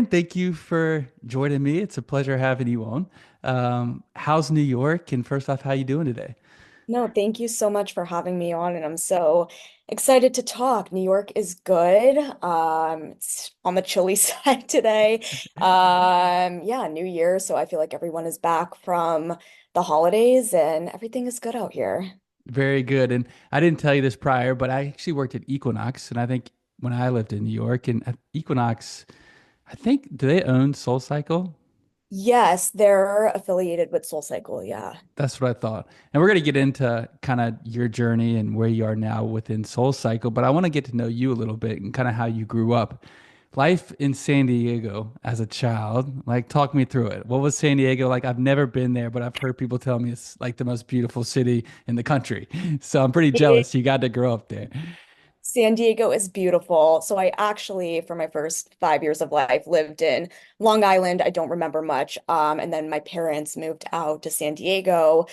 Jordyn. Thank you for joining me. It's a pleasure having you on. How's New York? And first off, how you doing today? No, thank you so much for having me on, and I'm so excited to talk. New York is good. It's on the chilly side today. Yeah, New Year, so I feel like everyone is back from the holidays and everything is good out here. Very good. And I didn't tell you this prior, but I actually worked at Equinox, and I think when I lived in New York, and at Equinox, I think do they own SoulCycle? Yes, they're affiliated with SoulCycle, yeah. That's what I thought. And we're going to get into kind of your journey and where you are now within SoulCycle, but I want to get to know you a little bit and kind of how you grew up. Life in San Diego as a child, like talk me through it. What was San Diego like? I've never been there, but I've heard people tell me it's like the most beautiful city in the country. So I'm pretty jealous you got to grow up there. San Diego is beautiful. So I actually, for my first 5 years of life, lived in Long Island. I don't remember much. And then my parents moved out to San Diego.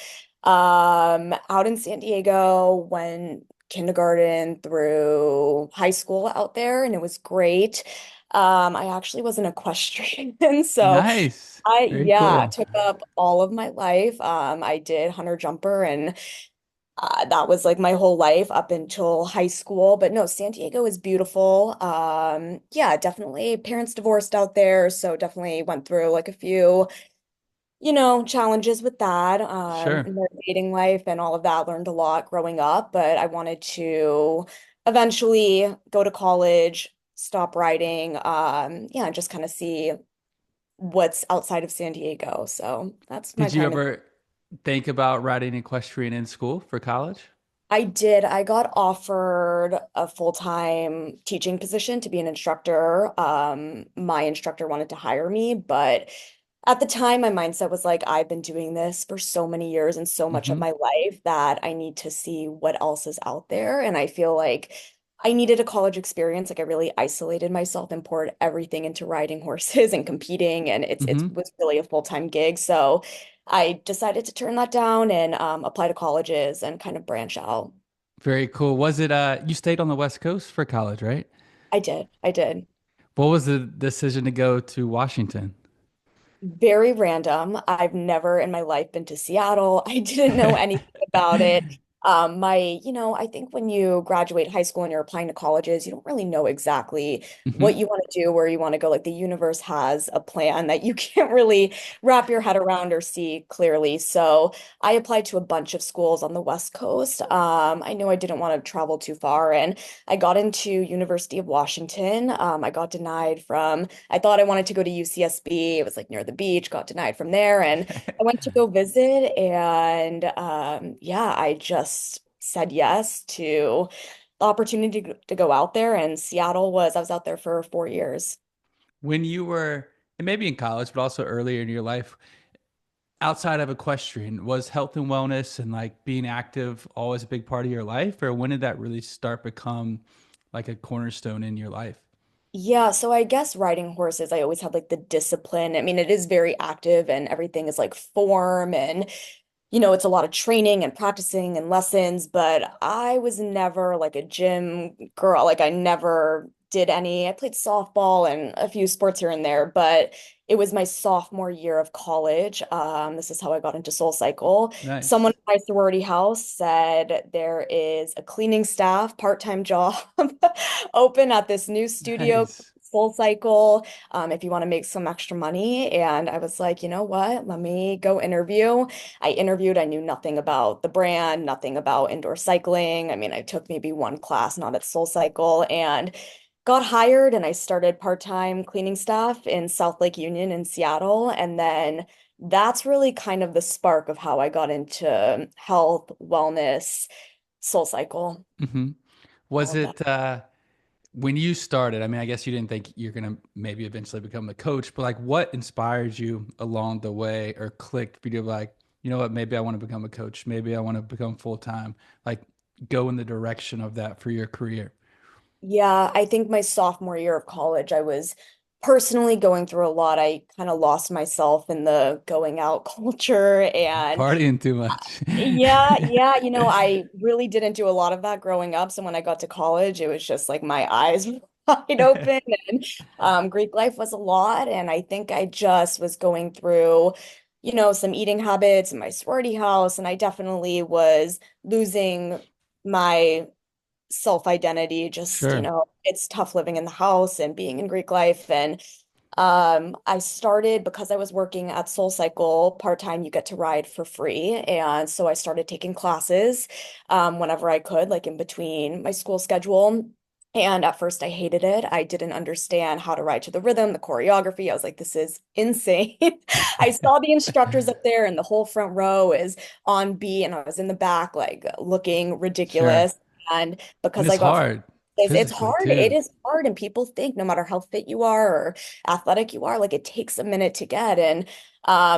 Out in San Diego, went kindergarten through high school out there, and it was great. I actually was an equestrian, so Nice. Very yeah, cool. took up all of my life. I did hunter jumper and that was like my whole life up until high school. But no, San Diego is beautiful. Yeah, definitely. Parents divorced out there, so definitely went through like a few, challenges with that. Sure. In their dating life and all of that. Learned a lot growing up, but I wanted to eventually go to college, stop writing, yeah, and just kind of see what's outside of San Diego. So that's my Did you kind of ever think about riding equestrian in school for college? I did. I got offered a full-time teaching position to be an instructor. My instructor wanted to hire me, but at the time, my mindset was like, I've been doing this for so many years and so much of Hmm. my life that I need to see what else is out there. And I feel like I needed a college experience. Like I really isolated myself and poured everything into riding horses and competing, and it Hmm. was really a full-time gig. So I decided to turn that down and apply to colleges and kind of branch out. Very cool. Was it you stayed on the West Coast for college, right? I did. I did. What was the decision to go to Washington? Very random. I've never in my life been to Seattle. I didn't know anything about it. I think when you graduate high school and you're applying to colleges, you don't really know exactly Hmm. what you want to do, where you want to go. Like the universe has a plan that you can't really wrap your head around or see clearly. So I applied to a bunch of schools on the West Coast. I knew I didn't want to travel too far, and I got into University of Washington. I got denied from I thought I wanted to go to UCSB. It was like near the beach, got denied from there. And I went to go visit. And yeah, I just said yes to the opportunity to go out there. And I was out there for 4 years. When you were, and maybe in college, but also earlier in your life, outside of equestrian, was health and wellness and like being active always a big part of your life? Or when did that really start become like a cornerstone in your life? Yeah, so I guess riding horses, I always had like the discipline. I mean, it is very active and everything is like form and it's a lot of training and practicing and lessons, but I was never like a gym girl. Like I never did any. I played softball and a few sports here and there, but it was my sophomore year of college. This is how I got into Soul Cycle. Someone Nice. in my sorority house said there is a cleaning staff part-time job open at this new studio, Nice. Soul Cycle, if you want to make some extra money. And I was like, you know what? Let me go interview. I interviewed, I knew nothing about the brand, nothing about indoor cycling. I mean, I took maybe one class, not at Soul Cycle, and got hired. And I started part-time cleaning staff in South Lake Union in Seattle. And then that's really kind of the spark of how I got into health, wellness, Soul Cycle, Hmm. all Was of that. it when you started? I mean, I guess you didn't think you're gonna maybe eventually become the coach, but like what inspired you along the way or clicked for you to like, you know what, maybe I want to become a coach, maybe I want to become full time, like go in the direction of that for your career. Yeah, I think my sophomore year of college, I was personally going through a lot. I kind of lost myself in the going out culture. And Partying too much. yeah, I really didn't do a lot of that growing up. So when I got to college, it was just like my eyes wide open. And Greek life was a lot. And I think I just was going through, some eating habits in my sorority house. And I definitely was losing my self-identity. Just, Sure. it's tough living in the house and being in Greek life. And I started because I was working at Soul Cycle part-time, you get to ride for free. And so I started taking classes whenever I could, like in between my school schedule. And at first I hated it. I didn't understand how to ride to the rhythm, the choreography. I was like, this is insane. I saw the instructors up there and the whole front row is on beat and I was in the back like looking Sure. ridiculous. And And because it's I got hard it's physically hard. It too. is hard. And people think no matter how fit you are or athletic you are, like it takes a minute to get. And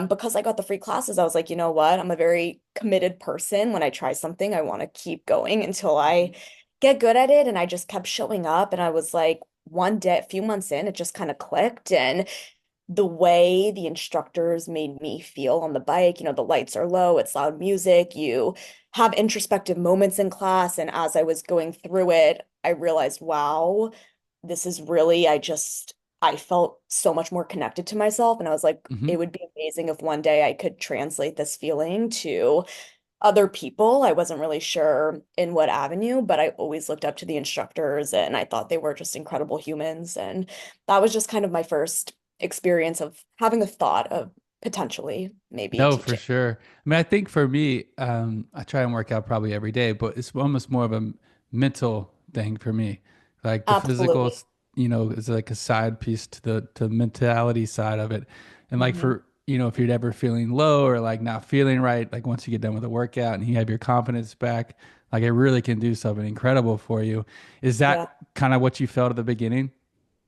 because I got the free classes, I was like, you know what? I'm a very committed person. When I try something, I want to keep going until I get good at it. And I just kept showing up. And I was like, one day, a few months in, it just kind of clicked. And the way the instructors made me feel on the bike, the lights are low, it's loud music, you have introspective moments in class. And as I was going through it, I realized, wow, this is really, I felt so much more connected to myself. And I was like, Hmm. it would be amazing if one day I could translate this feeling to other people. I wasn't really sure in what avenue, but I always looked up to the instructors and I thought they were just incredible humans. And that was just kind of my first experience of having a thought of potentially maybe No, for teaching. sure. I mean, I think for me, I try and work out probably every day, but it's almost more of a mental thing for me. Like the physical, Absolutely. is like a side piece to the mentality side of it. And like Hmm. for, if you're ever feeling low or like not feeling right, like once you get done with a workout and you have your confidence back, like it really can do something incredible for you. Is Yeah. that kind of what you felt at the beginning?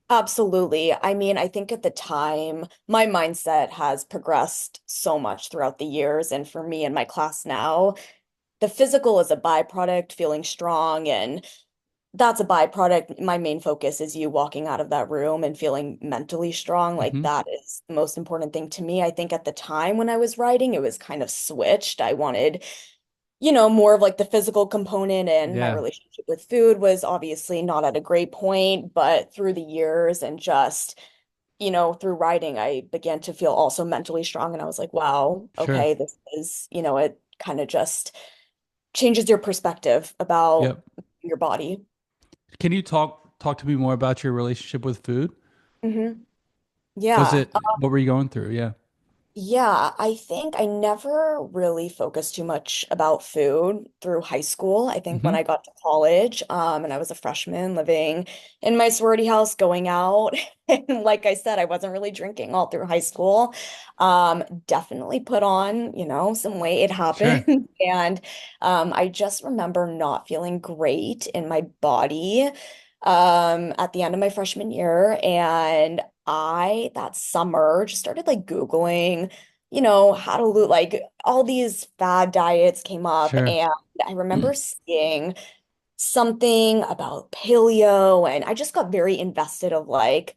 Absolutely. I mean, I think at the time, my mindset has progressed so much throughout the years. And for me in my class now, the physical is a byproduct, feeling strong and that's a byproduct. My main focus is you walking out of that room and feeling mentally strong. Like Hmm. that is the most important thing to me. I think at the time when I was writing, it was kind of switched. I wanted, more of like the physical component and my Yeah, relationship with food was obviously not at a great point, but through the years and just, through writing, I began to feel also mentally strong. And I was like, wow, sure. okay, this is, it kind of just changes your perspective about Yep. your body. Can you talk to me more about your relationship with food? Hmm. Was Yeah. it what were you going through? Yeah. Yeah, I think I never really focused too much about food through high school. I think when Hmm. I got to college, and I was a freshman living in my sorority house, going out, and like I said, I wasn't really drinking all through high school. Definitely put on, some weight. It Sure. happened, and I just remember not feeling great in my body, at the end of my freshman year, and that summer just started like Googling, how to lose, like all these fad diets came up. Sure. And I remember seeing something about paleo, and I just got very invested of like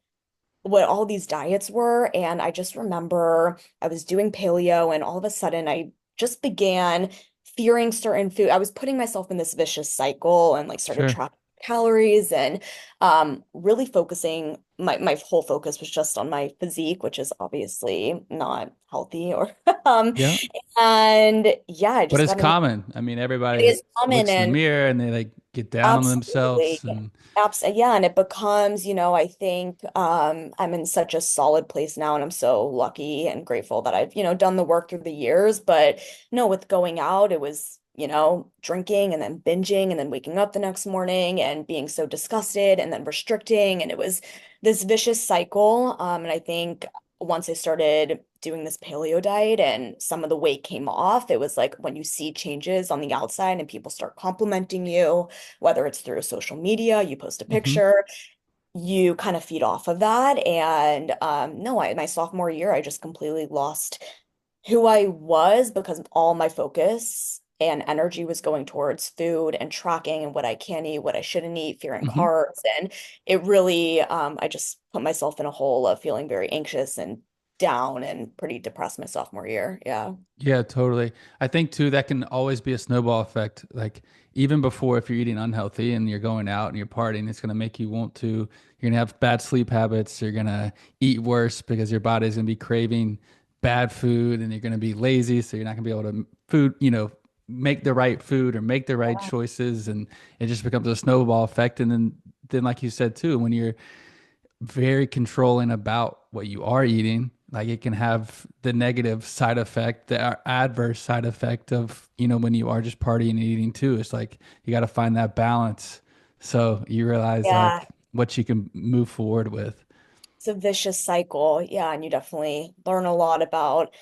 what all these diets were. And I just remember I was doing paleo, and all of a sudden I just began fearing certain food. I was putting myself in this vicious cycle and like started Sure. tracking calories and really focusing. My whole focus was just on my physique, which is obviously not healthy or Yeah. and yeah, I But just it's got in. common. I mean, It everybody is common looks in the and mirror and they like get down on absolutely. themselves and Yeah, and it becomes, I think I'm in such a solid place now and I'm so lucky and grateful that I've, done the work through the years, but no, with going out, it was, drinking and then binging and then waking up the next morning and being so disgusted and then restricting and it was this vicious cycle. And I think once I started doing this paleo diet and some of the weight came off, it was like when you see changes on the outside and people start complimenting you, whether it's through social media, you post a hmm. picture, you kind of feed off of that. And no, my sophomore year, I just completely lost who I was because all my focus and energy was going towards food and tracking and what I can eat, what I shouldn't eat, fearing Hmm. carbs. And it really, I just put myself in a hole of feeling very anxious and down and pretty depressed my sophomore year. Yeah. Yeah, totally. I think too that can always be a snowball effect. Like even before, if you're eating unhealthy and you're going out and you're partying, it's gonna make you want to. You're gonna have bad sleep habits. You're gonna eat worse because your body's gonna be craving bad food, and you're gonna be lazy, so you're not gonna be able to make the right food or make the right choices, and it just becomes a snowball effect. And then like you said too, when you're very controlling about what you are eating. Like it can have the negative side effect, the adverse side effect of, when you are just partying and eating too. It's like you got to find that balance. So you realize Yeah. like what you can move forward with. It's a vicious cycle. Yeah. And you definitely learn a lot about,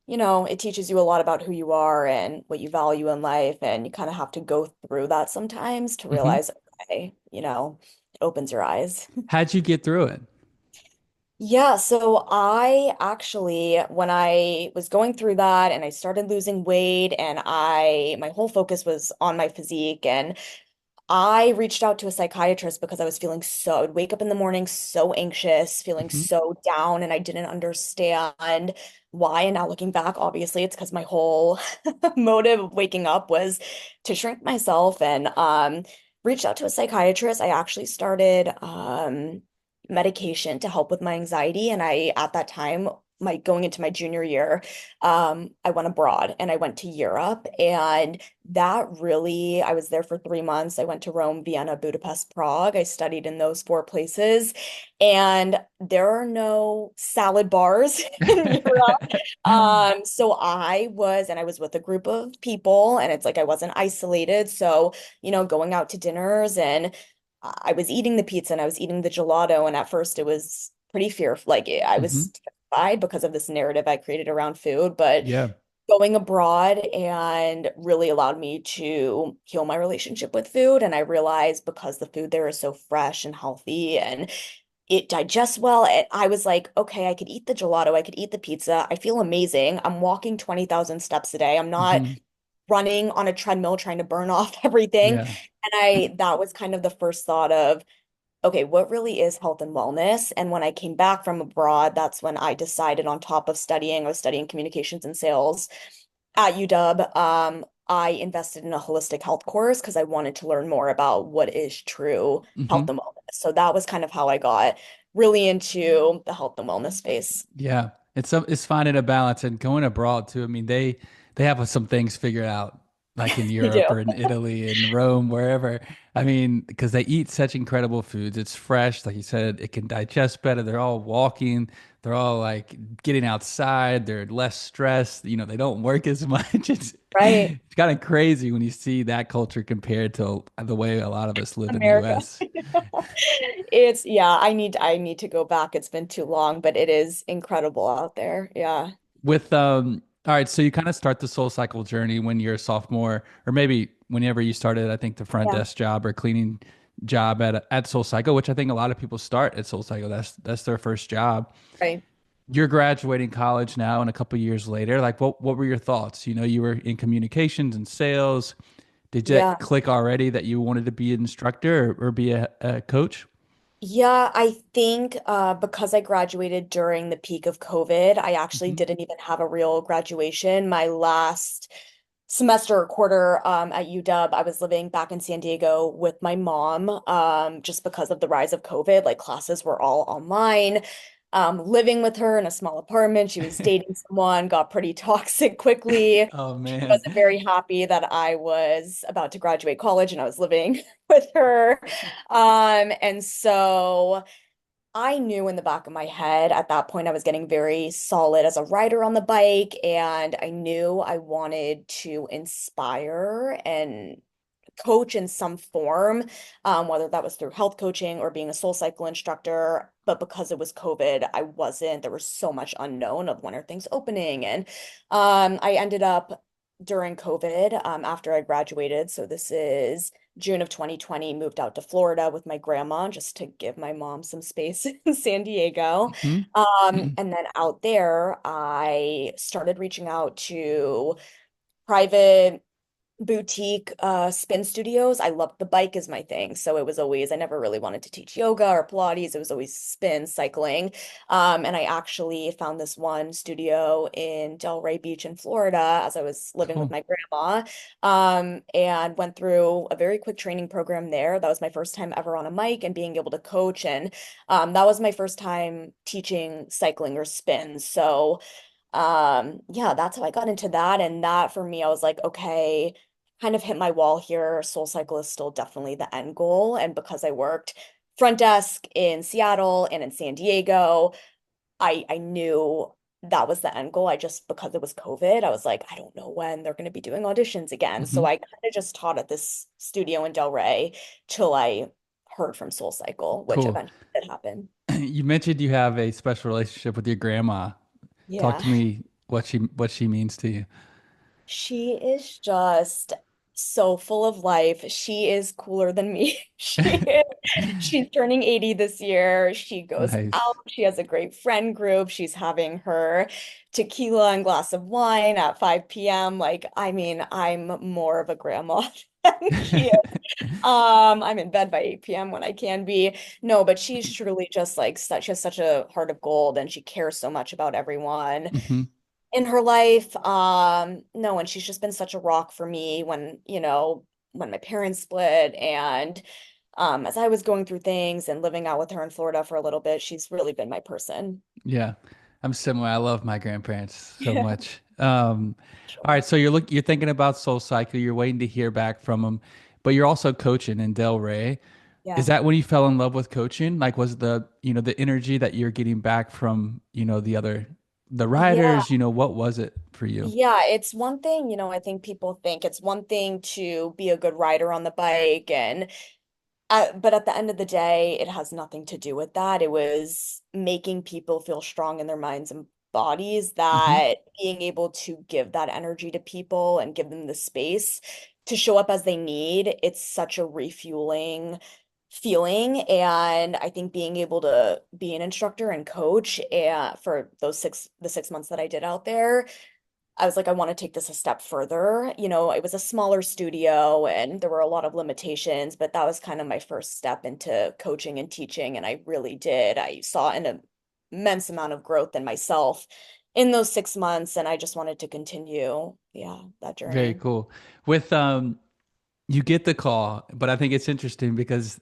it teaches you a lot about who you are and what you value in life. And you kind of have to go through that sometimes to Hmm. realize, okay, it opens your eyes. How'd you get through it? Yeah, so I actually, when I was going through that and I started losing weight and my whole focus was on my physique, and I reached out to a psychiatrist because I was feeling I would wake up in the morning so anxious, feeling Hmm. so down, and I didn't understand why. And now looking back, obviously, it's because my whole motive of waking up was to shrink myself, and reached out to a psychiatrist. I actually started medication to help with my anxiety, and at that time, my going into my junior year, I went abroad and I went to Europe, and I was there for 3 months. I went to Rome, Vienna, Budapest, Prague. I studied in those four places, and there are no salad bars in Europe. And I was with a group of people, and it's like I wasn't isolated. So, going out to dinners, and I was eating the pizza and I was eating the gelato. And at first it was pretty fearful. Like I Hmm. was terrified because of this narrative I created around food. But Yeah. going abroad and really allowed me to heal my relationship with food. And I realized because the food there is so fresh and healthy and it digests well, and I was like, okay, I could eat the gelato, I could eat the pizza. I feel amazing. I'm walking 20,000 steps a day. I'm not Hmm. running on a treadmill trying to burn off everything. Yeah. And that was kind of the first thought of, okay, what really is health and wellness? And when I came back from abroad, that's when I decided on top of studying, I was studying communications and sales at UW. I invested in a holistic health course because I wanted to learn more about what is true Hmm. health and wellness. So that was kind of how I got really into the health and wellness space. Yeah, it's finding a balance and going abroad too. I mean, they have some things figured out, like in They do. Europe or in Italy and Rome, wherever. I mean, because they eat such incredible foods. It's fresh, like you said. It can digest better. They're all walking. They're all like getting outside. They're less stressed. They don't work as much. Right. It's kind of crazy when you see that culture compared to the way a lot of us live in the America. U.S. Yeah, I need to go back. It's been too long, but it is incredible out there. Yeah. With all right, so you kind of start the soul cycle journey when you're a sophomore, or maybe whenever you started, I think the front Yeah. desk job or cleaning job at Soul Cycle, which I think a lot of people start at Soul Cycle. That's their first job. Right. You're graduating college now, and a couple years later, like what were your thoughts? You were in communications and sales. Did Yeah. it click already that you wanted to be an instructor or be a coach? Yeah, I think because I graduated during the peak of COVID, I actually Hmm. didn't even have a real graduation. My last semester or quarter at UW, I was living back in San Diego with my mom just because of the rise of COVID. Like classes were all online. Living with her in a small apartment. She was dating someone, got pretty toxic quickly. Oh She man. wasn't very happy that I was about to graduate college and I was living with her. And so I knew in the back of my head at that point I was getting very solid as a rider on the bike, and I knew I wanted to inspire and coach in some form, whether that was through health coaching or being a soul cycle instructor. But because it was COVID, there was so much unknown of when are things opening. And I ended up during COVID, after I graduated. So this is June of 2020, moved out to Florida with my grandma just to give my mom some space in San Diego. Hmm. And then out there, I started reaching out to private boutique spin studios. I loved the bike is my thing. So it was always, I never really wanted to teach yoga or Pilates. It was always spin, cycling. And I actually found this one studio in Delray Beach in Florida as I was living with Cool. my grandma. And went through a very quick training program there. That was my first time ever on a mic and being able to coach. And that was my first time teaching cycling or spin. So yeah, that's how I got into that. And that for me, I was like, okay, kind of hit my wall here. Soul Cycle is still definitely the end goal. And because I worked front desk in Seattle and in San Diego, I knew that was the end goal. I just, because it was COVID, I was like, I don't know when they're going to be doing auditions again. So Hmm. I kind of just taught at this studio in Delray till I heard from Soul Cycle, which Cool. eventually did happen. You mentioned you have a special relationship with your grandma. Talk Yeah. to me what she means to you. She is just so full of life. She is cooler than me. She's turning 80 this year. She goes Nice. out. She has a great friend group. She's having her tequila and glass of wine at 5 p.m. Like, I mean, I'm more of a grandma than she is. I'm in bed by 8 p.m. when I can be. No, but she's truly just like such, she has such a heart of gold and she cares so much about everyone Hmm. in her life. No, and she's just been such a rock for me when, when my parents split and as I was going through things and living out with her in Florida for a little bit, she's really been my person. Yeah, I'm similar. I love my grandparents so Yeah, much. All sure. right, so you're thinking about Soul Cycle. You're waiting to hear back from them, but you're also coaching in Del Rey. Is Yeah. that when you fell in love with coaching? Like, was the energy that you're getting back from the Yeah. riders? What was it for you? Yeah, it's one thing, I think people think it's one thing to be a good rider on the bike and but at the end of the day, it has nothing to do with that. It was making people feel strong in their minds and bodies, Hmm. that being able to give that energy to people and give them the space to show up as they need. It's such a refueling feeling. And I think being able to be an instructor and coach for the 6 months that I did out there, I was like, I want to take this a step further. It was a smaller studio and there were a lot of limitations, but that was kind of my first step into coaching and teaching. And I really did. I saw an immense amount of growth in myself in those 6 months. And I just wanted to continue, yeah, that Very journey. cool. With you get the call, but I think it's interesting because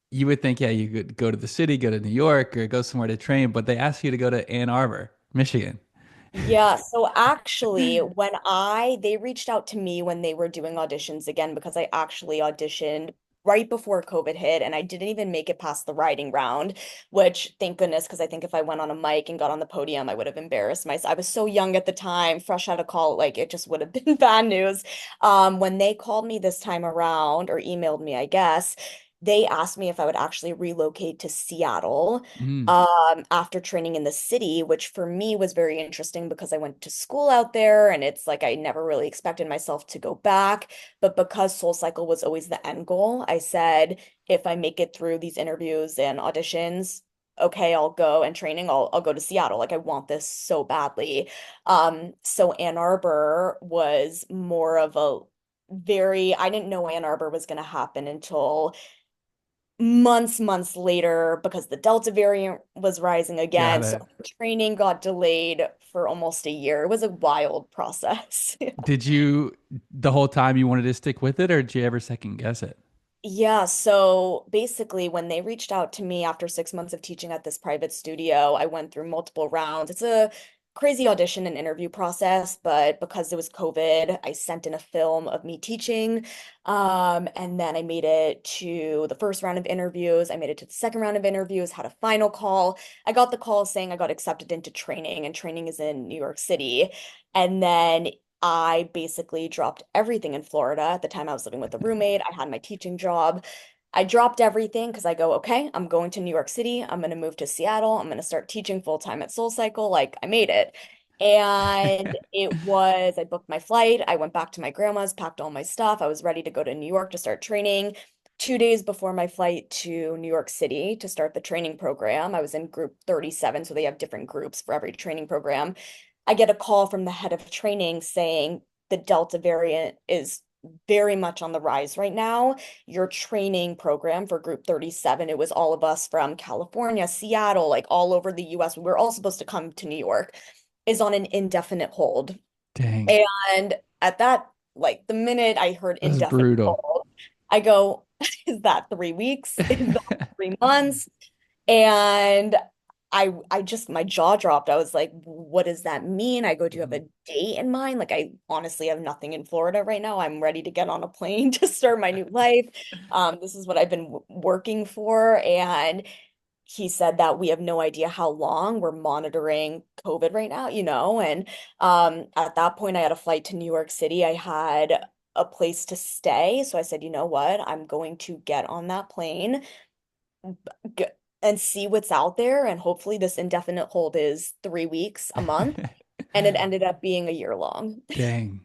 you would think, yeah, you could go to the city, go to New York, or go somewhere to train, but they ask you to go to Ann Arbor, Michigan. Yeah, so actually, they reached out to me when they were doing auditions again because I actually auditioned right before COVID hit and I didn't even make it past the writing round, which thank goodness, because I think if I went on a mic and got on the podium, I would have embarrassed myself. I was so young at the time, fresh out of college, like it just would have been bad news. When they called me this time around or emailed me, I guess, they asked me if I would actually relocate to Seattle Mm, after training in the city, which for me was very interesting because I went to school out there and it's like I never really expected myself to go back. But because Soul Cycle was always the end goal, I said, if I make it through these interviews and auditions, okay, I'll go and training, I'll go to Seattle. Like I want this so badly. So Ann Arbor was more of a I didn't know Ann Arbor was going to happen until months later because the Delta variant was rising got again. So it. training got delayed for almost a year. It was a wild process. Did you, the whole time you wanted to stick with it, or did you ever second guess it? Yeah, so basically, when they reached out to me after 6 months of teaching at this private studio, I went through multiple rounds. It's a crazy audition and interview process, but because it was COVID, I sent in a film of me teaching. And then I made it to the first round of interviews. I made it to the second round of interviews, had a final call. I got the call saying I got accepted into training, and training is in New York City. And then I basically dropped everything in Florida. At the time, I was living with a roommate. I had my teaching job. I dropped everything because I go, okay, I'm going to New York City. I'm going to move to Seattle. I'm going to start teaching full time at Soul Cycle. Like, I made it. And I booked my flight. I went back to my grandma's, packed all my stuff. I was ready to go to New York to start training. 2 days before my flight to New York City to start the training program, I was in group 37. So they have different groups for every training program. I get a call from the head of training saying the Delta variant is very much on the rise right now. Your training program for Group 37, it was all of us from California, Seattle, like all over the US. We were all supposed to come to New York, is on an indefinite hold. Dang. And at that, like the minute I heard That's indefinite brutal. hold, I go, is that 3 weeks? Is that 3 months? And I just my jaw dropped. I was like, what does that mean? I go, do you have Mhm. a date in mind? Like I honestly have nothing in Florida right now. I'm ready to get on a plane to start my new life. This is what I've been working for. And he said that we have no idea how long we're monitoring COVID right now, and at that point I had a flight to New York City. I had a place to stay. So I said, you know what? I'm going to get on that plane g- and see what's out there. And hopefully this indefinite hold is 3 weeks, a month. And it ended up being a year long. Dang.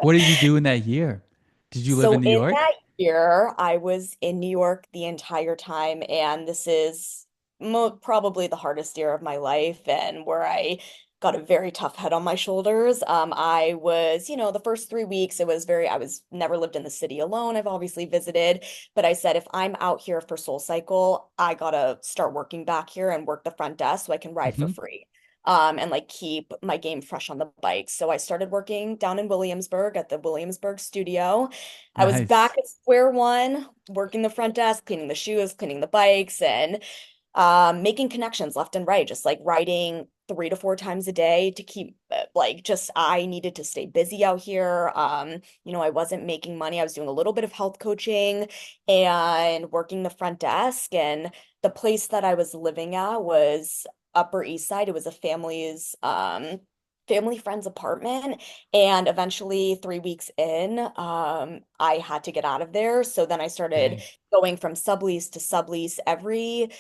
What did you do in that year? Did you live in So New in York? that year, I was in New York the entire time, and this is mo probably the hardest year of my life, and where I got a very tough head on my shoulders. I was, the first 3 weeks, I was never lived in the city alone. I've obviously visited, but I said, if I'm out here for Soul Cycle, I gotta start working back here and work the front desk so I can ride for Hmm. free. And like keep my game fresh on the bike. So I started working down in Williamsburg at the Williamsburg studio. I was Nice. back at square one, working the front desk, cleaning the shoes, cleaning the bikes, and making connections left and right, just like writing 3 to 4 times a day to keep like just I needed to stay busy out here. I wasn't making money. I was doing a little bit of health coaching and working the front desk. And the place that I was living at was Upper East Side. It was a family friend's apartment. And eventually, 3 weeks in, I had to get out of there. So then I started Dang. going from sublease to sublease every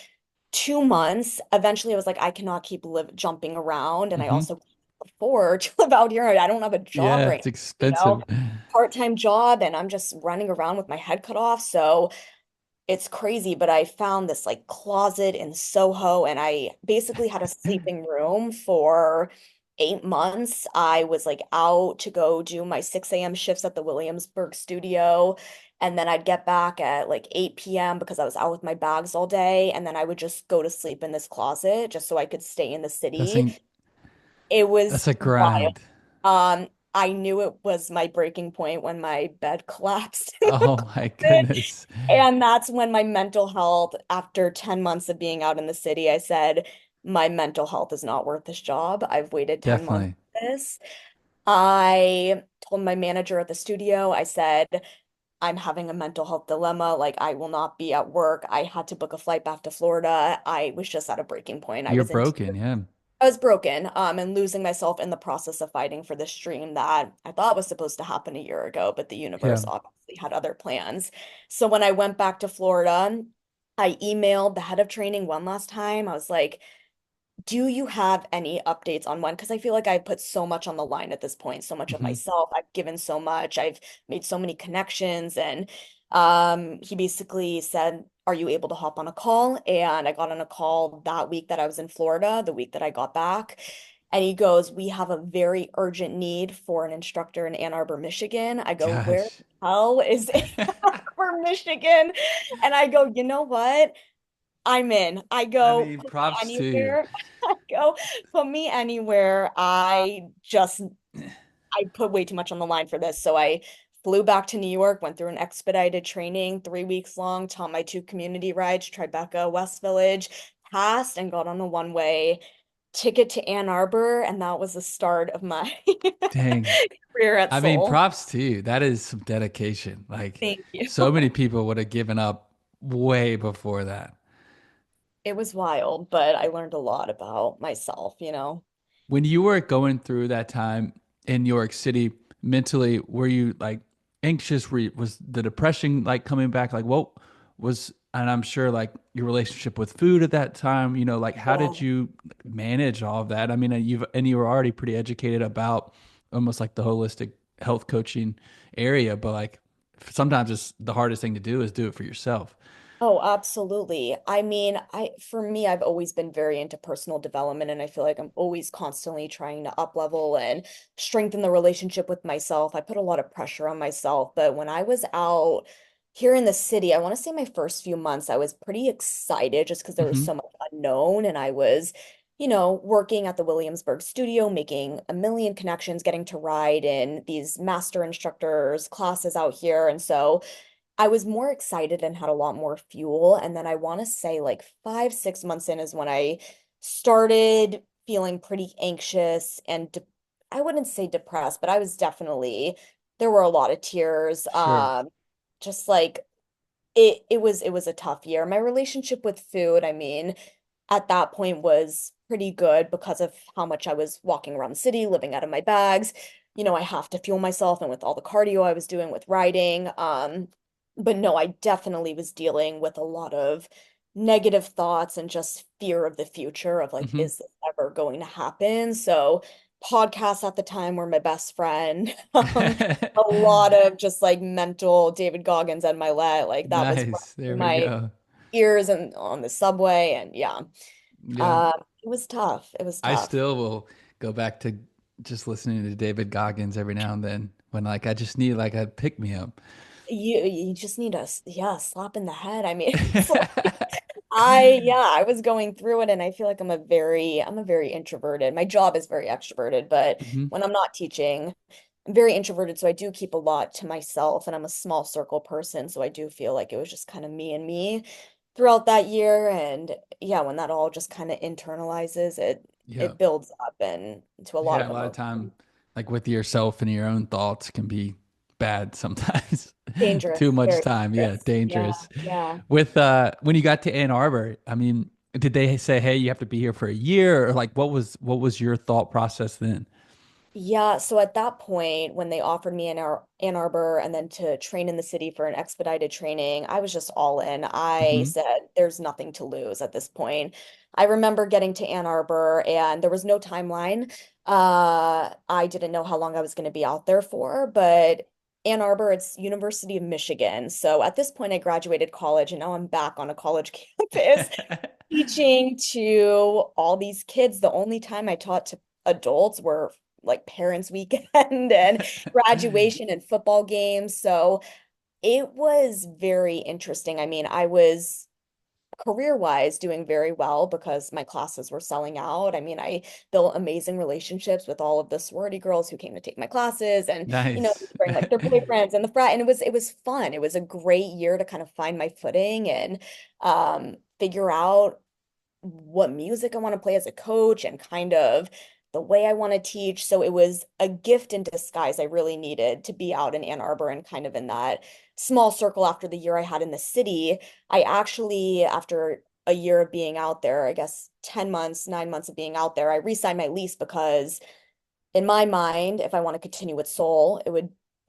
2 months. Eventually, I was like, I cannot keep jumping around. And I Hmm. also can't afford to live out here. I don't have a job Yeah, right it's now, you know, expensive. part-time job, and I'm just running around with my head cut off. So it's crazy, but I found this like closet in Soho, and I basically had a sleeping room for 8 months. I was like out to go do my 6 a.m. shifts at the Williamsburg studio. And then I'd get back at like 8 p.m. because I was out with my bags all day. And then I would just go to sleep in this closet just so I could stay in the That's city. a It was that's a wild. grind. I knew it was my breaking point when my bed collapsed in the Oh my closet. goodness. And that's when my mental health, after 10 months of being out in the city, I said, my mental health is not worth this job. I've waited 10 months Definitely. for this. I told my manager at the studio, I said, I'm having a mental health dilemma. Like, I will not be at work. I had to book a flight back to Florida. I was just at a breaking point. You're broken, yeah. I was broken, and losing myself in the process of fighting for this dream that I thought was supposed to happen a year ago, but the Yeah. universe obviously had other plans. So when I went back to Florida, I emailed the head of training one last time. I was like, do you have any updates on when? Because I feel like I've put so much on the line at this point, so much of Hmm. myself. I've given so much. I've made so many connections. And he basically said, are you able to hop on a call? And I got on a call that week that I was in Florida, the week that I got back. And he goes, we have a very urgent need for an instructor in Ann Arbor, Michigan. I go, where Gosh. the hell is Ann Arbor, Michigan? And I go, you know what? I'm in. I I go, mean, put me props to you. anywhere. I go, put me anywhere. I put way too much on the line for this. So I flew back to New York, went through an expedited training, 3 weeks long, taught my two community rides, Tribeca, West Village, passed and got on a one-way ticket to Ann Arbor. And that was the start of my Dang. career at I mean, Seoul. props to you. That is some dedication. Like, Thank you. so many people would have given up way before that. It was wild, but I learned a lot about myself. When you were going through that time in New York City, mentally, were you like anxious? Was the depression like coming back? Like, what was, and I'm sure like your relationship with food at that time, like how Yeah. did you manage all of that? I mean, you were already pretty educated about almost like the holistic health coaching area, but like sometimes it's the hardest thing to do is do it for yourself. Oh, absolutely. I mean, for me, I've always been very into personal development, and I feel like I'm always constantly trying to up level and strengthen the relationship with myself. I put a lot of pressure on myself, but when I was out here in the city, I want to say my first few months, I was pretty excited just because there was Hmm. so much unknown, and I was, working at the Williamsburg studio, making a million connections, getting to ride in these master instructors classes out here, and so I was more excited and had a lot more fuel. And then I want to say like 5, 6 months in is when I started feeling pretty anxious and I wouldn't say depressed, but I was definitely, there were a lot of tears. Sure. Just like it was a tough year. My relationship with food, I mean, at that point was pretty good because of how much I was walking around the city, living out of my bags. I have to fuel myself and with all the cardio I was doing with riding. But no, I definitely was dealing with a lot of negative thoughts and just fear of the future of like, Hmm. is this ever going to happen? So podcasts at the time were my best friend. A lot of just like mental David Goggins and my let, like that was Nice. There in we my go. ears and on the subway. And yeah, Yeah. it was tough. It was I tough. still will go back to just listening to David Goggins every now and then when like I just need like a pick me up. You just need a yeah, slap in the head. I mean, it's like I was going through it and I feel like I'm a very introverted. My job is very extroverted, but Hmm. when I'm not teaching, I'm very introverted, so I do keep a lot to myself and I'm a small circle person, so I do feel like it was just kind of me and me throughout that year. And yeah, when that all just kind of internalizes, it Yeah. it builds up and to a lot Yeah. of A lot of emotion. time, like with yourself and your own thoughts can be bad sometimes. Dangerous, Too much very time. Yeah. dangerous. Yeah, Dangerous. yeah. With when you got to Ann Arbor, I mean, did they say, hey, you have to be here for a year? Or like what was your thought process then? Yeah, so at that point, when they offered me Ann Arbor and then to train in the city for an expedited training, I was just all in. I Hmm. said, there's nothing to lose at this point. I remember getting to Ann Arbor and there was no timeline. I didn't know how long I was going to be out there for, but Ann Arbor, it's University of Michigan. So at this point, I graduated college and now I'm back on a college campus teaching to all these kids. The only time I taught to adults were like parents' weekend and graduation and football games. So it was very interesting. I mean, I was career-wise doing very well because my classes were selling out. I mean, I built amazing relationships with all of the sorority girls who came to take my classes and, Nice. bring like their boyfriends and the frat. And it was fun. It was a great year to kind of find my footing and figure out what music I want to play as a coach and kind of the way I want to teach. So it was a gift in disguise. I really needed to be out in Ann Arbor and kind of in that small circle after the year I had in the city. I actually, after a year of being out there, I guess 10 months, 9 months of being out there, I re-signed my lease because in my mind, if I want to continue with Soul,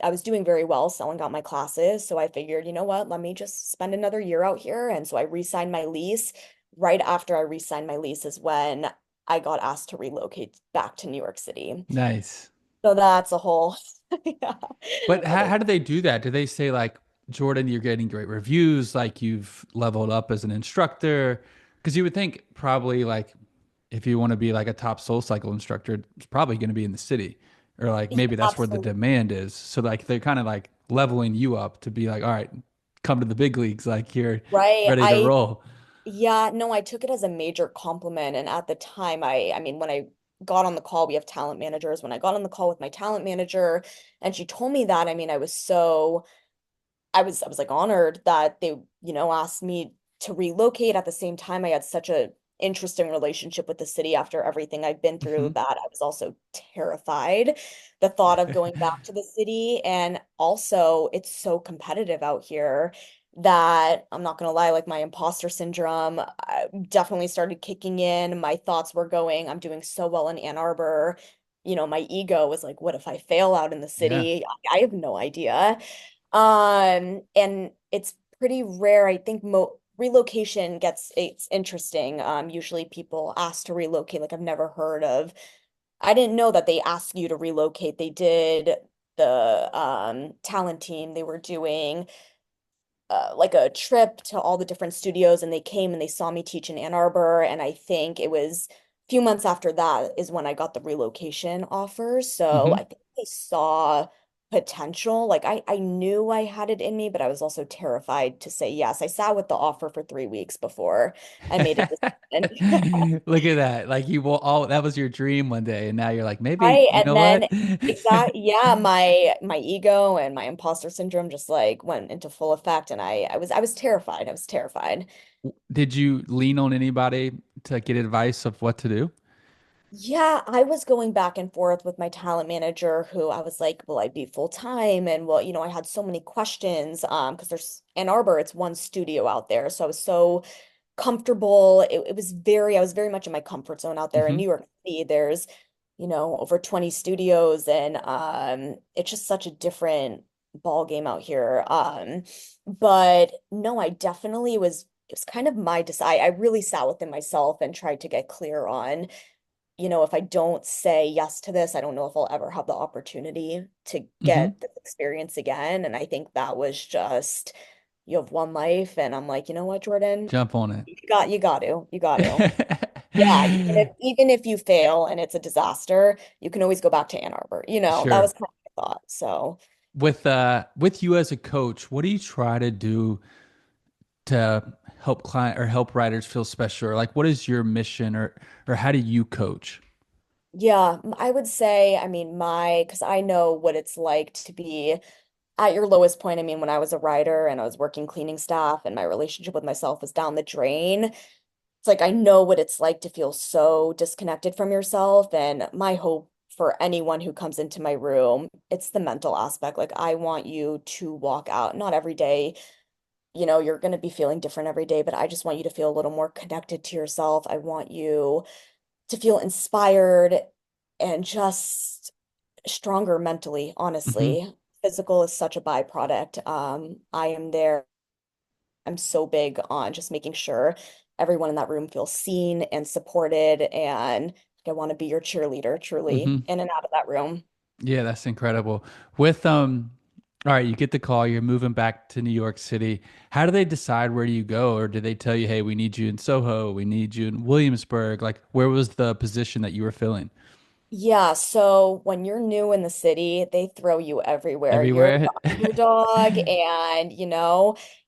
I was doing very well selling out my classes. So I figured, you know what, let me just spend another year out here. And so I re-signed my lease. Right after I re-signed my lease is when I got asked to relocate back to New York City. Nice. So that's a whole, yeah, But how, other. how do they do that? Do they say like, Jordyn, you're getting great reviews, like you've leveled up as an instructor? Because you would think probably like if you want to be like a top soul cycle instructor, it's probably going to be in the city. Or like Yeah, maybe that's where the absolutely. demand is. So like they're kind of like leveling you up to be like, all right, come to the big leagues, like you're Right. ready to roll. Yeah, no, I took it as a major compliment. And at the time, I mean, when I got on the call, we have talent managers. When I got on the call with my talent manager and she told me that, I mean, I was like honored that they, asked me to relocate. At the same time, I had such a interesting relationship with the city after everything I've been through Mhm. that I was also terrified the thought of going back to the city. And also, it's so competitive out here that I'm not gonna lie, like my imposter syndrome definitely started kicking in. My thoughts were going, I'm doing so well in Ann Arbor. My ego was like, what if I fail out in the Yeah. city? I have no idea. And it's pretty rare. I think mo relocation it's interesting. Usually people ask to relocate. Like I've never heard of. I didn't know that they asked you to relocate. They did the talent team. They were doing like a trip to all the different studios, and they came and they saw me teach in Ann Arbor, and I think it was a few months after that is when I got the relocation offer. So Hmm. I think they saw potential. Like I knew I had it in me, but I was also terrified to say yes. I sat with the offer for 3 weeks before I made a decision. Look at that. Like you will all that was your dream one day, and now you're like, maybe, Right. you And know what? then exactly, yeah, my ego and my imposter syndrome just like went into full effect, and I was terrified. I was terrified. Did you lean on anybody to get advice of what to do? Yeah, I was going back and forth with my talent manager who I was like, will I be full time? And well, I had so many questions because there's Ann Arbor, it's one studio out there. So I was so comfortable. It was I was very much in my comfort zone out there in Hmm. New York City. There's, over 20 studios, and it's just such a different ball game out here. But no, I definitely it was kind of my decide. I really sat within myself and tried to get clear on, if I don't say yes to this, I don't know if I'll ever have the opportunity to Hmm. get this experience again. And I think that was just, you have one life. And I'm like, you know what, Jordyn? Jump on it. You got to. Yeah, even if you fail and it's a disaster, you can always go back to Ann Arbor. That Sure. was kind of my thought. So With you as a coach, what do you try to do to help client or help writers feel special? Or like what is your mission or how do you coach? yeah, I would say, I mean, because I know what it's like to be at your lowest point. I mean, when I was a writer and I was working cleaning staff and my relationship with myself was down the drain, it's like I know what it's like to feel so disconnected from yourself. And my hope for anyone who comes into my room, it's the mental aspect. Like, I want you to walk out, not every day, you're going to be feeling different every day, but I just want you to feel a little more connected to yourself. I want you to feel inspired and just stronger mentally, Hmm. honestly. Physical is such a byproduct. I am there. I'm so big on just making sure everyone in that room feels seen and supported. And I want to be your cheerleader, truly, Hmm. in and out of that room. Yeah, that's incredible. With all right, you get the call, you're moving back to New York City. How do they decide where do you go? Or do they tell you, hey, we need you in Soho, we need you in Williamsburg? Like where was the position that you were filling? Yeah, so when you're new in the city, they throw you everywhere. You're Everywhere? the underdog, and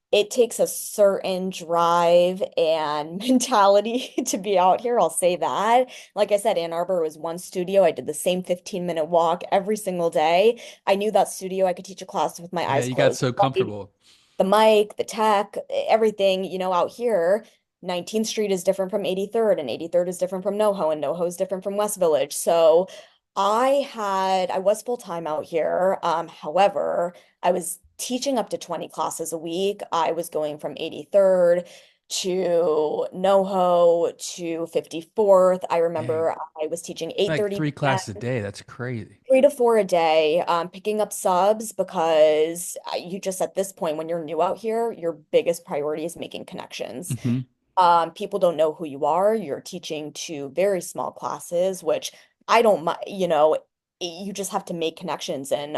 it takes a certain drive and mentality to be out here. I'll say that. Like I said, Ann Arbor was one studio. I did the same 15-minute walk every single day. I knew that studio. I could teach a class with my Yeah, eyes you got closed. so comfortable. The mic, the tech, everything, out here, 19th Street is different from 83rd, and 83rd is different from NoHo, and NoHo is different from West Village. So I was full time out here. However, I was teaching up to 20 classes a week. I was going from 83rd to NoHo to 54th. I Dang. remember I was teaching Like 8:30 three p.m. classes a day. That's crazy. 3 to 4 a day, picking up subs because you just at this point, when you're new out here, your biggest priority is making connections. Hmm. People don't know who you are. You're teaching to very small classes, which I don't mind, you just have to make connections. And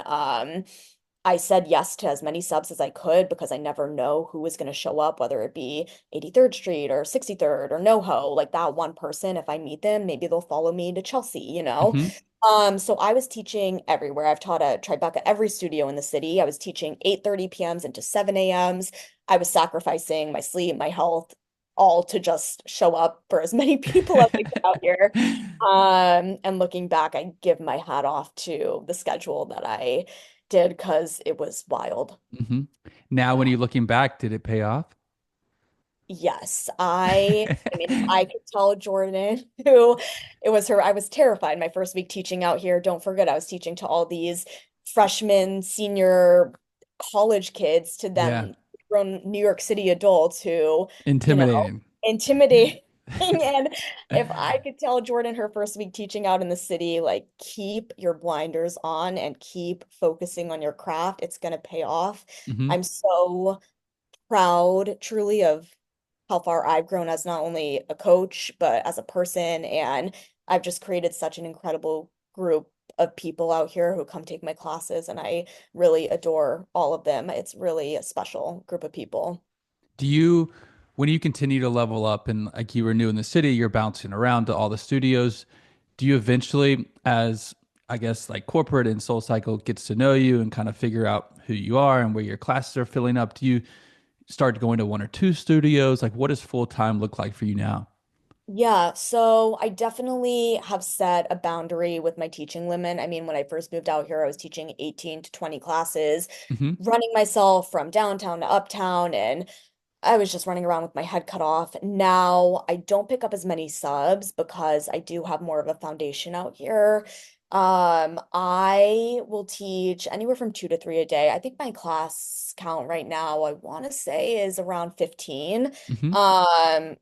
I said yes to as many subs as I could because I never know who is going to show up, whether it be 83rd Street or 63rd or NoHo. Like that one person, if I meet them, maybe they'll follow me to Chelsea. Hmm. So I was teaching everywhere. I've taught at Tribeca every studio in the city. I was teaching 8:30 p.m.s into 7 a.m.s. I was sacrificing my sleep, my health, all to just show up for as many people as I could out here. And looking back, I give my hat off to the schedule that I did because it was wild. Hmm. Now, when Yeah. you're looking back, did it pay off? Yes, I mean, if I could tell Jordan who it was her, I was terrified my first week teaching out here. Don't forget, I was teaching to all these freshmen, senior college kids, to Yeah. them grown New York City adults who, you know, Intimidating. intimidating. And if I could tell Jordan her first week teaching out in the city, like, keep your blinders on and keep focusing on your craft, it's going to pay off. Hmm. I'm so proud truly of how far I've grown as not only a coach, but as a person. And I've just created such an incredible group of people out here who come take my classes, and I really adore all of them. It's really a special group of people. Do you, when you continue to level up and like you were new in the city, you're bouncing around to all the studios, do you eventually, as I guess like corporate and Soul Cycle gets to know you and kind of figure out who you are and where your classes are filling up, do you start going to one or two studios? Like, what does full time look like for you now? Yeah, so I definitely have set a boundary with my teaching limit. I mean, when I first moved out here, I was teaching 18 to 20 classes, Hmm. running myself from downtown to uptown, and I was just running around with my head cut off. Now I don't pick up as many subs because I do have more of a foundation out here. I will teach anywhere from 2 to 3 a day. I think my class count right now, I want to say is around 15. Hmm. Um,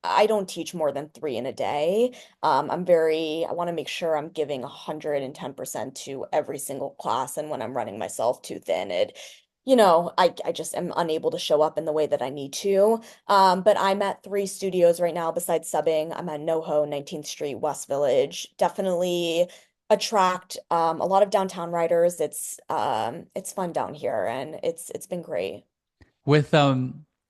I don't teach more than three in a day. I want to make sure I'm giving 110% to every single class. And when I'm running myself too thin, I just am unable to show up in the way that I need to. But I'm at three studios right now besides subbing. I'm at NoHo, 19th Street, West Village. Definitely attract a lot of downtown riders. It's fun down here and it's been great. With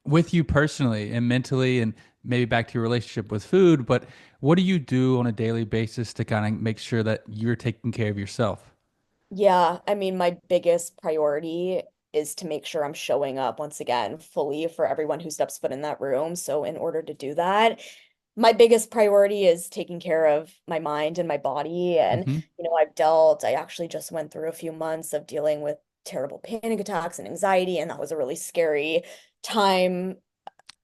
with you personally and mentally and maybe back to your relationship with food, but what do you do on a daily basis to kind of make sure that you're taking care of yourself? Yeah, I mean, my biggest priority is to make sure I'm showing up once again fully for everyone who steps foot in that room. So, in order to do that, my biggest priority is taking care of my mind and my body. And, Hmm. I actually just went through a few months of dealing with terrible panic attacks and anxiety, and that was a really scary time.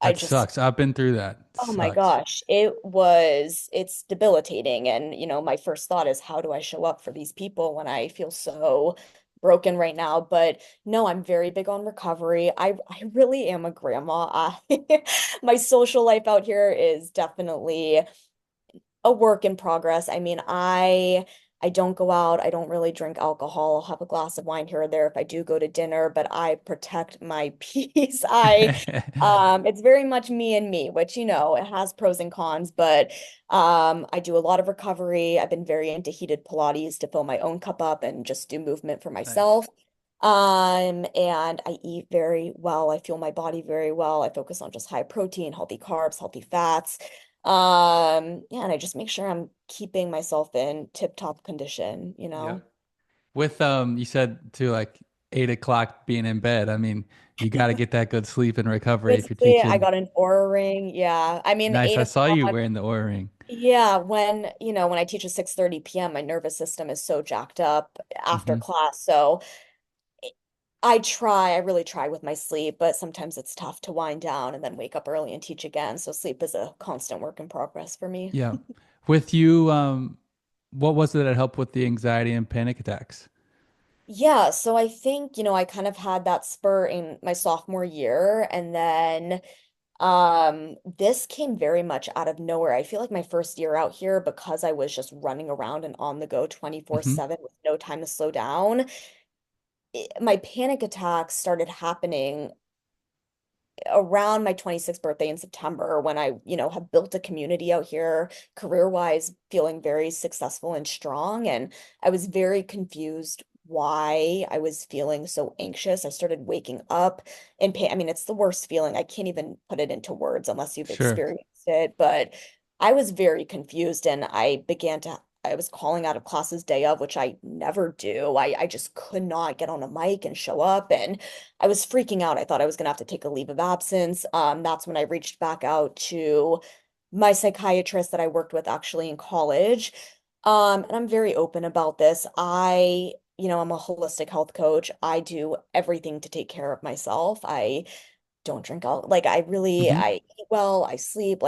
I That just sucks. I've been through that. It Oh my sucks. gosh, it's debilitating. And, my first thought is, how do I show up for these people when I feel so broken right now? But no, I'm very big on recovery. I really am a grandma. My social life out here is definitely a work in progress. I mean, I don't go out. I don't really drink alcohol. I'll have a glass of wine here or there if I do go to dinner, but I protect my peace. It's very much me and me, which, it has pros and cons, but I do a lot of recovery. I've been very into heated Pilates to fill my own cup up and just do movement for Nice. myself. And I eat very well. I feel my body very well. I focus on just high protein, healthy carbs, healthy fats. Yeah, and I just make sure I'm keeping myself in tip-top condition. Yep. With you said to like 8 o'clock being in bed. I mean, you got to get that good sleep and recovery if you're Basically, I teaching. got an Aura ring. Yeah. I mean, Nice. eight I saw you o'clock. wearing the Oura ring. Yeah, when I teach at 6:30 p.m., my nervous system is so jacked up after Hmm. class. So I really try with my sleep, but sometimes it's tough to wind down and then wake up early and teach again. So sleep is a constant work in progress for me. Yeah. With you, what was it that helped with the anxiety and panic attacks? Yeah, so I think, I kind of had that spur in my sophomore year, and then this came very much out of nowhere. I feel like my first year out here, because I was just running around and on the go Hmm. 24/7 with no time to slow down, my panic attacks started happening around my 26th birthday in September when I have built a community out here, career-wise, feeling very successful and strong. And I was very confused why I was feeling so anxious. I started waking up in pain. I mean, it's the worst feeling. I can't even put it into words unless you've Sure. experienced it. But I was very confused and I was calling out of classes day of, which I never do. I just could not get on a mic and show up. And I was freaking out. I thought I was gonna have to take a leave of absence. That's when I reached back out to my psychiatrist that I worked with actually in college. And I'm very open about this. I'm a holistic health coach. I do everything to take care of myself. I don't drink alcohol. Like Hmm. I eat well, I sleep.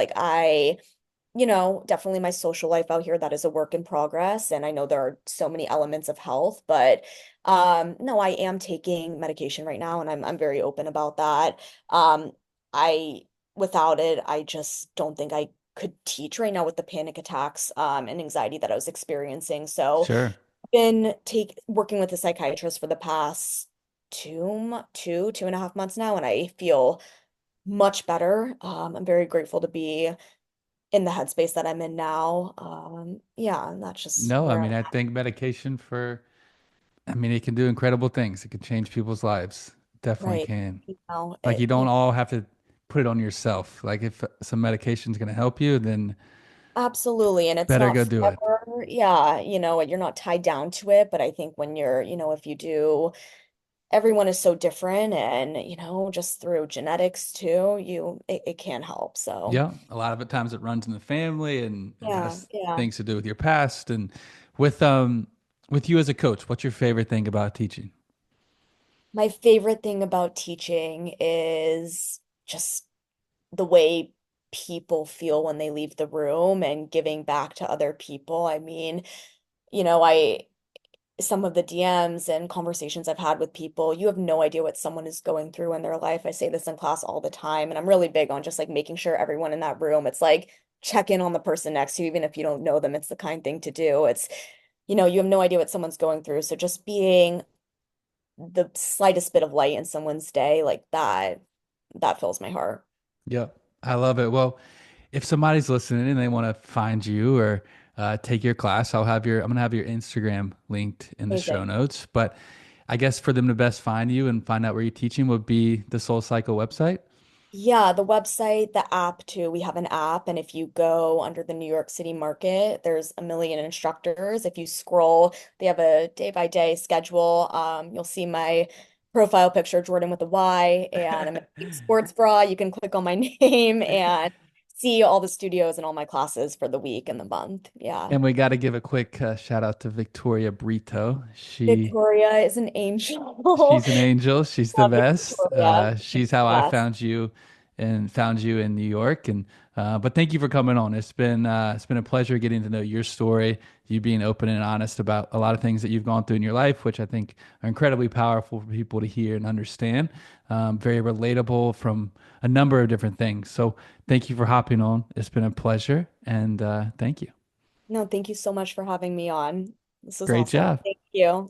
Definitely my social life out here, that is a work in progress. And I know there are so many elements of health, but no, I am taking medication right now and I'm very open about that. Um, I Without it, I just don't think I could teach right now with the panic attacks and anxiety that I was experiencing. So Sure. been take working with a psychiatrist for the past 2.5 months now, and I feel much better. I'm very grateful to be in the headspace that I'm in now. Yeah, and that's just No, I where mean, I'm I think medication I mean, it can do incredible things. It can change people's lives. Definitely right. can. You know, Like it, you don't you all have to put it on yourself. Like if some medication is going to help you, then absolutely. And it's better not go do it. forever. Yeah, you're not tied down to it. But I think when if you do, everyone is so different and, just through genetics too, it can help. So Yeah, a lot of it times it runs in the family and yeah, has yeah. things to do with your past and with um with you as a coach, what's your favorite thing about teaching? My favorite thing about teaching is just the way people feel when they leave the room and giving back to other people. I mean, I some of the DMs and conversations I've had with people, you have no idea what someone is going through in their life. I say this in class all the time, and I'm really big on just like making sure everyone in that room, it's like check in on the person next to you, even if you don't know them. It's the kind thing to do. You have no idea what someone's going through. So just being the slightest bit of light in someone's day like that fills my heart. Yep. I love it. Well, if somebody's listening and they want to find you or take your class, I'm gonna have your Instagram linked in the show Amazing. notes. But I guess for them to best find you and find out where you're teaching would be the Soul Cycle website. Yeah, the website, the app too. We have an app, and if you go under the New York City market, there's a million instructors. If you scroll, they have a day by day schedule. You'll see my profile picture, Jordan with a Y, and I'm in a pink sports bra. You can click on my name and see all the studios and all my classes for the week and the month. Yeah. And we got to give a quick shout out to Victoria Brito. Victoria is an angel. She's an angel. She's the Love best. Victoria. She's She's how the I best. found you and found you in New York. And but thank you for coming on. It's been a pleasure getting to know your story, you being open and honest about a lot of things that you've gone through in your life, which I think are incredibly powerful for people to hear and understand. Very relatable from a number of different things. So thank you for hopping on. It's been a pleasure, and thank you. No, thank you so much for having me on. This was Great awesome. job. Thank you.